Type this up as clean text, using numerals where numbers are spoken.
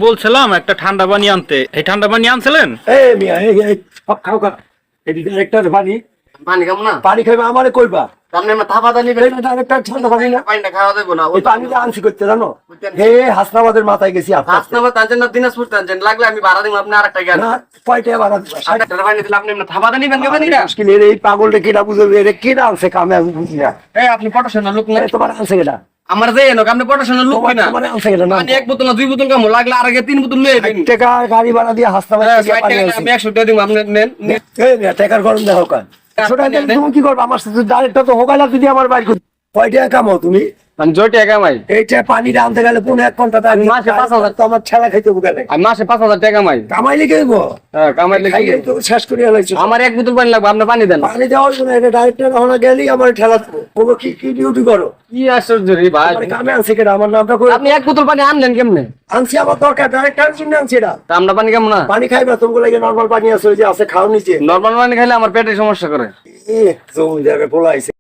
বলছিলাম একটা ঠান্ডা পানি আনতে, এই ঠান্ডা পানি আনছিলেন? এই মিয়া এই সব খাও খা এই ডাইরেক্টর পানি পানি খাবো না, পানি খাইবা আমারে কইবা সামনে আমরা থাপা দানি এটা ডাইরেক্টর ঠান্ডা পানি না পানিটা খাওয়া দেবো না। ওই পানিটা আনছি করতে জানো হে হাসনাবাদের মাথায় গেছি আপনার হাসনাবাদ টানছেন না দিনাজপুর টানছেন, লাগলে আমি ভাড়া দিব, আপনি আরেকটা গেল না কয়টা বাড়া দিবা 60 টাকা পানি দিলে আপনি আমরা থাপা দানি বেন খাবেন না। মুশকিল এই পাগলটা কেডা বুঝবে রে কেডা আনছে কামে আমি বুঝি না এই আপনি পটাশন লোক না, এই তোমার আনছে কেডা আমার যে এনো আপনি পটাশন লোক তোমার না, তোমার আনছে কেডা না পানি এক বোতল না দুই বোতল কামো, লাগলে আর আগে 3 বোতল লয়ে দিন। 60 টাকা গাড়ি ভাড়া দিয়ে হাসনাবাদ থেকে 60 পানি টাকা আনছি আমি 100 টাকা দিব, আপনি নেন। এই মিয়া টাকার গরম দেখো কান সেটা তুমি কি করবে আমার সাথে ডাইরেক্টর তো হোগালা যদি আমার বাইর কর কয়টা কামো তুমি আমি জয় টাকা কামাই, এইটা পানিটা আনতে গেলে কোন 1 ঘন্টা টাইম মাসে 5,000 তো আমার ছেলা খাইতে গেলে আমি মাসে 5,000 টাকা কামাই। কামাইলে কি হইব হ্যাঁ কামাইলে কি? খাইলে তো শেষ করে লাইছো আমার এক বোতল পানি লাগবে, আপনি পানি দেন। পানি দেওয়ার জন্য এটা ডাইরেক্টর হনা গেলি আমার ঠেলা দেবো কি কি ডিউটি করো কি আশ্চর্য রে ভাই, আমার কামে আনছে কেডা আমার নামটা কই আপনি এক বোতল পানি আনলেন কেমনে? আনছি আমার দরকার ডাইরেক্টর জন্য আনছি এটা তা আমরা পানি কেমন না? পানি খাইবা তুমি লাগে নরমাল পানি আছে ওই যে আছে খাও নিচে নরমাল পানি খাইলে আমার পেটের সমস্যা করে। জমি জায়গায় পোলাইছে